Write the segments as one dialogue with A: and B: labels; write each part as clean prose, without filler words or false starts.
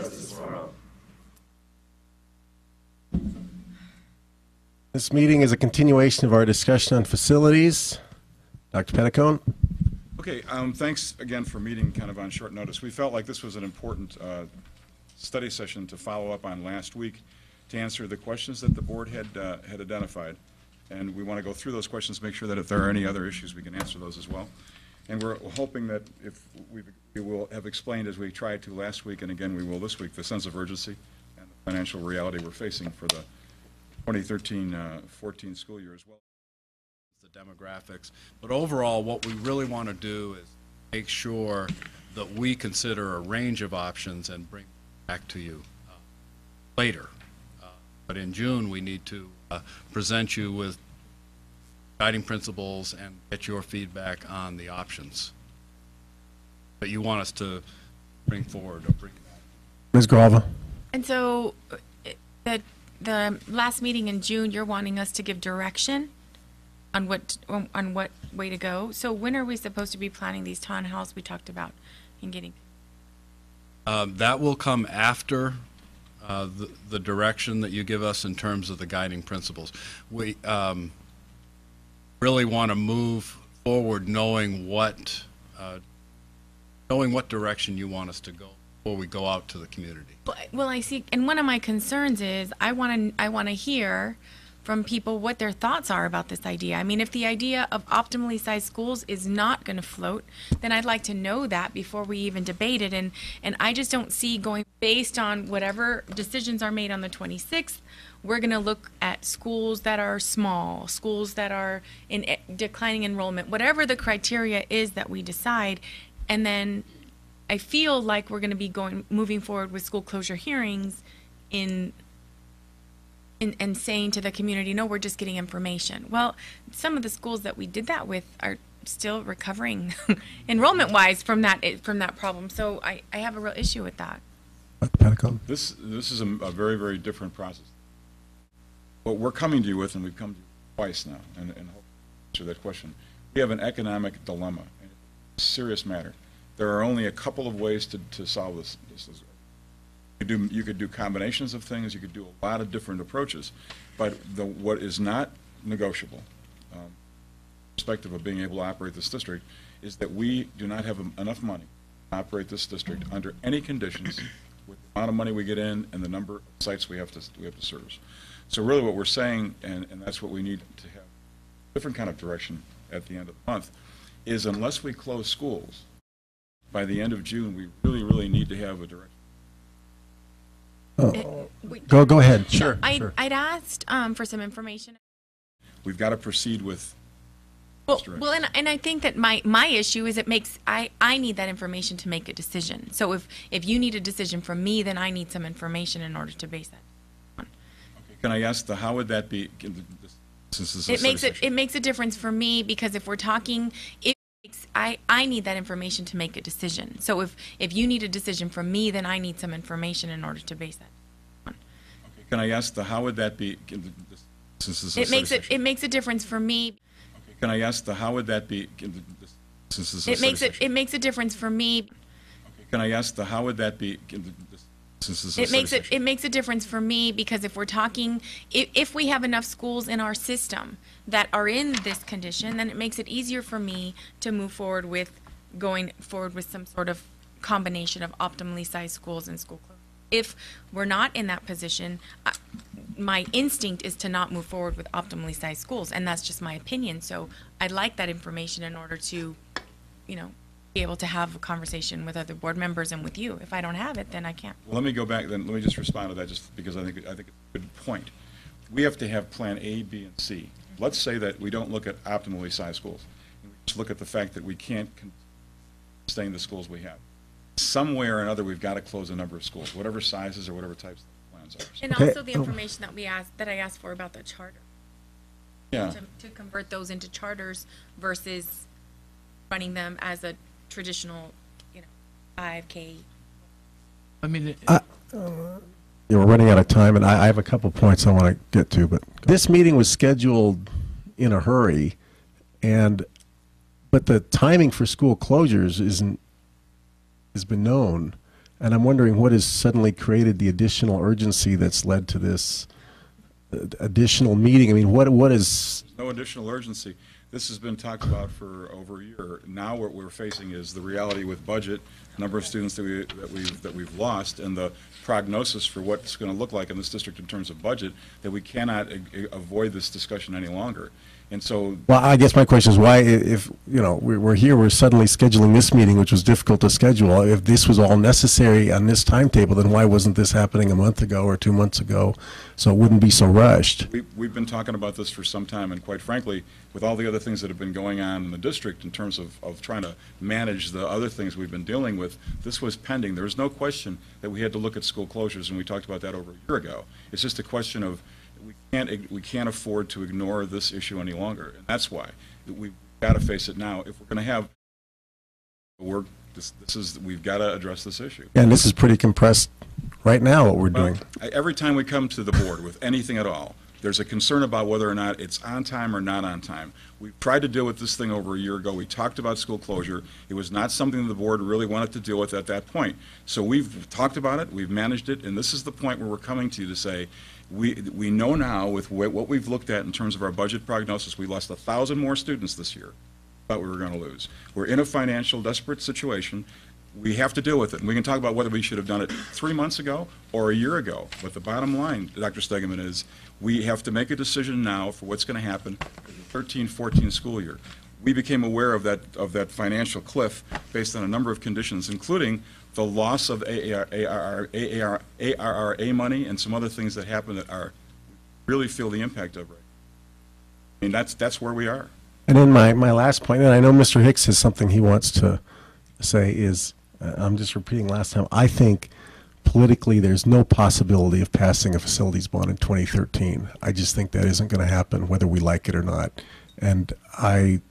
A: justice for all.
B: This meeting is a continuation of our discussion on facilities. Dr. Pedicone.
C: Okay, thanks again for meeting kind of on short notice. We felt like this was an important study session to follow up on last week to answer the questions that the board had identified. And we want to go through those questions, make sure that if there are any other issues, we can answer those as well. And we're hoping that if we will have explained, as we tried to last week, and again we will this week, the sense of urgency and the financial reality we're facing for the 2013-14 school year as well.
D: The demographics, but overall what we really want to do is make sure that we consider a range of options and bring back to you later. But in June we need to present you with guiding principles and get your feedback on the options that you want us to bring forward or bring back.
B: Ms. Grava.
E: And so the last meeting in June, you're wanting us to give direction on what way to go. So when are we supposed to be planning these townhouses we talked about and getting?
D: That will come after the direction that you give us in terms of the guiding principles. We really want to move forward knowing what direction you want us to go before we go out to the community.
E: Well, I see, and one of my concerns is I want to hear from people what their thoughts are about this idea. I mean, if the idea of optimally sized schools is not going to float, then I'd like to know that before we even debate it. And I just don't see going based on whatever decisions are made on the 26th. We're going to look at schools that are small, schools that are in declining enrollment, whatever the criteria is that we decide. And then I feel like we're going to be moving forward with school closure hearings and saying to the community, no, we're just getting information. Well, some of the schools that we did that with are still recovering enrollment-wise from that problem. So I have a real issue with that.
C: This is a very, very different process. What we're coming to you with, and we've come to you twice now, and hope to answer that question, we have an economic dilemma, a serious matter. There are only a couple of ways to solve this. You could do combinations of things. You could do a lot of different approaches, but what is not negotiable, perspective of being able to operate this district, is that we do not have enough money to operate this district under any conditions with the amount of money we get in and the number of sites we have to service. So really, what we're saying, and that's what we need to have a different kind of direction at the end of the month, is unless we close schools by the end of June, we really, really need to have a direction.
B: Go ahead. Sure.
E: I'd asked for some information.
C: We've got to proceed with.
E: Well, and I think that my issue is I need that information to make a decision. So if you need a decision from me, then I need some information in order to base that on.
C: Okay. Can I ask how would that be? Since this is
E: it makes a difference for me because if we're talking, I need that information to make a decision. So if you need a decision from me, then I need some information in order to base that on.
C: Okay. Can I ask how would that be? Since this is
E: it makes a difference for me.
C: Okay. Can I ask how would that be? Since this is
E: it makes a difference for me.
C: Okay. Can I ask how would that be? Since this
E: it makes a difference for me because if we're talking, if we have enough schools in our system that are in this condition, then it makes it easier for me to move forward with going forward with some sort of combination of optimally sized schools and school closures. If we're not in that position, my instinct is to not move forward with optimally sized schools, and that's just my opinion. So I'd like that information in order to, be able to have a conversation with other board members and with you. If I don't have it, then I can't.
C: Well, let me go back then. Let me just respond to that just because I think it's a good point. We have to have plan A, B, and C. Let's say that we don't look at optimally sized schools. We just look at the fact that we can't sustain the schools we have. Somewhere or another, we've got to close a number of schools, whatever sizes or whatever types of plans are.
E: And also the information that I asked for about the charter.
C: Yeah.
E: To convert those into charters versus running them as a traditional, 5K.
F: I mean,
B: we're running out of time, and I have a couple points I want to get to. But this meeting was scheduled in a hurry, but the timing for school closures has been known, And I'm wondering what has suddenly created the additional urgency that's led to this additional meeting. I mean, what is...
C: No additional urgency. This has been talked about for over a year. Now what we're facing is the reality with budget, number of students that we've lost, and the prognosis for what's going to look like in this district in terms of budget, that we cannot avoid this discussion any longer. And so,
B: well, I guess my question is why, if, you know, we're here, we're suddenly scheduling this meeting, which was difficult to schedule. If this was all necessary on this timetable, then why wasn't this happening a month ago or 2 months ago, so it wouldn't be so rushed?
C: we've been talking about this for some time, and quite frankly, with all the other things that have been going on in the district in terms of trying to manage the other things we've been dealing with, this was pending. There was no question that we had to look at school closures, and we talked about that over a year ago. It's just a question of we can't afford to ignore this issue any longer, and that's why we've got to face it now. If we're going to have work, we've got to address this issue.
B: And this is pretty compressed right now, what we're doing.
C: Every time we come to the board with anything at all, there's a concern about whether or not it's on time or not on time. We tried to deal with this thing over a year ago. We talked about school closure. It was not something the board really wanted to deal with at that point. So we've talked about it, we've managed it, and this is the point where we're coming to you to say, we know now with what we've looked at in terms of our budget prognosis, we lost 1,000 more students this year. Thought we were going to lose. We're in a financial desperate situation. We have to deal with it. And we can talk about whether we should have done it 3 months ago or a year ago. But the bottom line, Dr. Stegeman, is we have to make a decision now for what's going to happen in the 13-14 school year. We became aware of that financial cliff based on a number of conditions, including the loss of ARRA money and some other things that happen that really feel the impact of right now. I mean, that's where we are.
B: And then my last point, and I know Mr. Hicks has something he wants to say, is, I'm just repeating last time, I think politically there's no possibility of passing a facilities bond in 2013. I just think that isn't going to happen whether we like it or not. And I,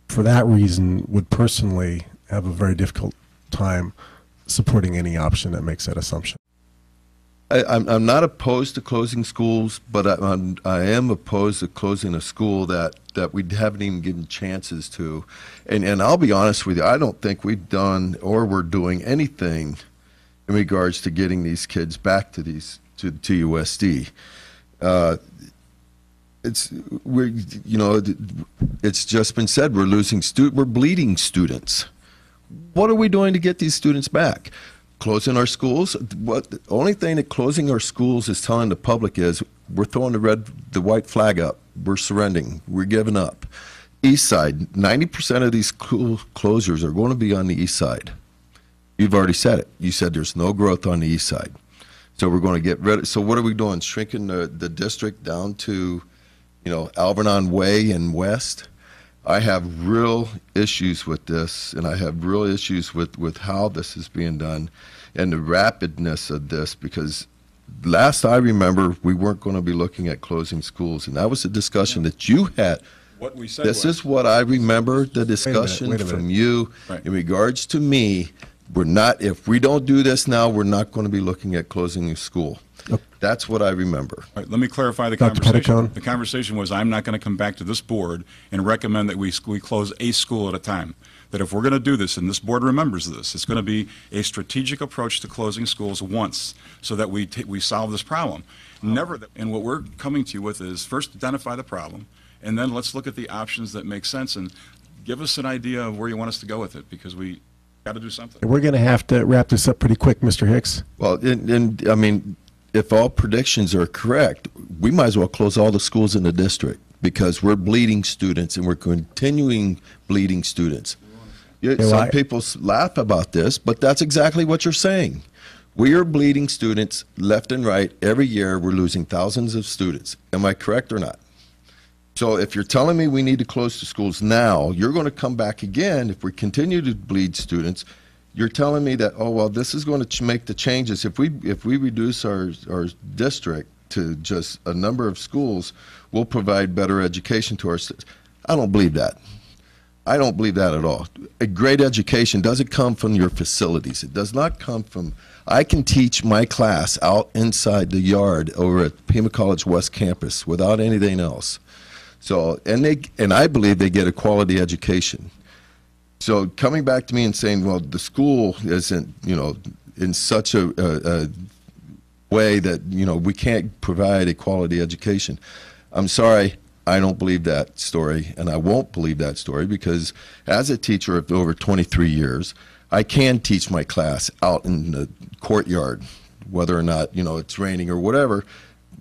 B: for that reason, would personally have a very difficult time supporting any option that makes that assumption.
A: I'm not opposed to closing schools, but I am opposed to closing a school that we haven't even given chances to. And I'll be honest with you, I don't think we've done or we're doing anything in regards to getting these kids back to TUSD. It's just been said, we're bleeding students. What are we doing to get these students back? Closing our schools? The only thing that closing our schools is telling the public is we're throwing the white flag up. We're surrendering. We're giving up. East side, 90% of these school closures are going to be on the east side. You've already said it. You said there's no growth on the east side. So we're going to get rid of, so what are we doing? Shrinking the district down to, Alvernon Way and west? I have real issues with this, and I have real issues with how this is being done and the rapidness of this, because last I remember, we weren't going to be looking at closing schools, and that was a discussion that you had.
C: What we said
A: This is what I remember, the discussion
B: wait a minute.
A: from you
C: Right.
A: in regards to me. If we don't do this now, we're not going to be looking at closing a school.
B: Yep.
A: That's what I remember.
C: All right, let me clarify the
B: Dr.
C: conversation.
B: Pedicone?
C: The conversation was, I'm not going to come back to this board and recommend that we close a school at a time. That if we're going to do this, and this board remembers this, it's going to be a strategic approach to closing schools once, so that we solve this problem. Never. And what we're coming to you with is first identify the problem, and then let's look at the options that make sense, and give us an idea of where you want us to go with it, because we got to do something.
B: We're going to have to wrap this up pretty quick, Mr. Hicks.
A: Well, I mean, if all predictions are correct, we might as well close all the schools in the district, because we're bleeding students and we're continuing bleeding students. Some people laugh about this, but that's exactly what you're saying. We are bleeding students left and right. Every year we're losing thousands of students. Am I correct or not? So if you're telling me we need to close the schools now, you're going to come back again if we continue to bleed students. You're telling me that, oh, well, this is going to make the changes. If we reduce our district to just a number of schools, we'll provide better education to our students. I don't believe that. I don't believe that at all. A great education doesn't come from your facilities. It does not come from, I can teach my class out inside the yard over at Pima College West Campus without anything else. So, and I believe they get a quality education. So coming back to me and saying, well, the school isn't, in such a way that, we can't provide a quality education. I'm sorry, I don't believe that story, and I won't believe that story, because as a teacher of over 23 years, I can teach my class out in the courtyard, whether or not, it's raining or whatever.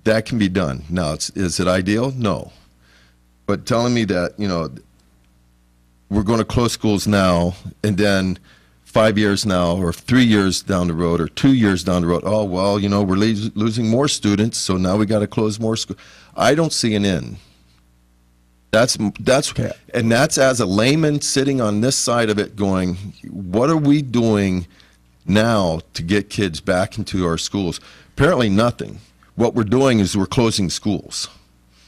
A: That can be done. Now, is it ideal? No. But telling me that, we're going to close schools now, and then 5 years now, or 3 years down the road, or 2 years down the road, oh, well, we're losing more students, so now we got to close more schools. I don't see an end. That's
B: Okay.
A: And that's as a layman sitting on this side of it going, what are we doing now to get kids back into our schools? Apparently nothing. What we're doing is we're closing schools.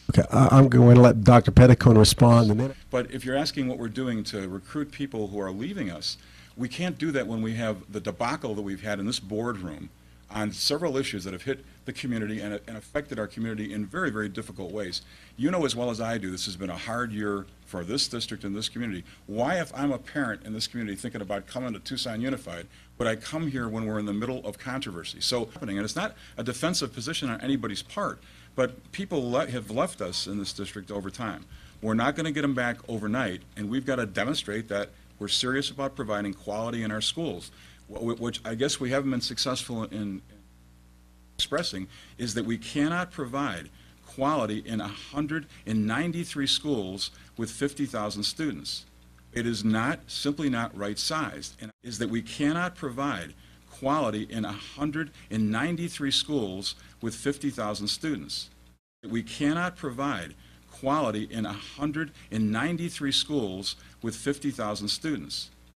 B: Okay, I'm going to let Dr. Pedicone respond, and then
C: But if you're asking what we're doing to recruit people who are leaving us, we can't do that when we have the debacle that we've had in this boardroom on several issues that have hit the community and affected our community in very, very difficult ways. You know as well as I do, this has been a hard year for this district and this community. Why, if I'm a parent in this community thinking about coming to Tucson Unified, would I come here when we're in the middle of controversy? So, and it's not a defensive position on anybody's part, but people have left us in this district over time. We're not going to get them back overnight, and we've got to demonstrate that we're serious about providing quality in our schools, which I guess we haven't been successful in expressing, is that we cannot provide quality in 193 schools with 50,000 students. It is simply not right-sized, and is that we cannot provide quality in 193 schools with 50,000 students. We cannot provide quality in 193 schools with 50,000 students.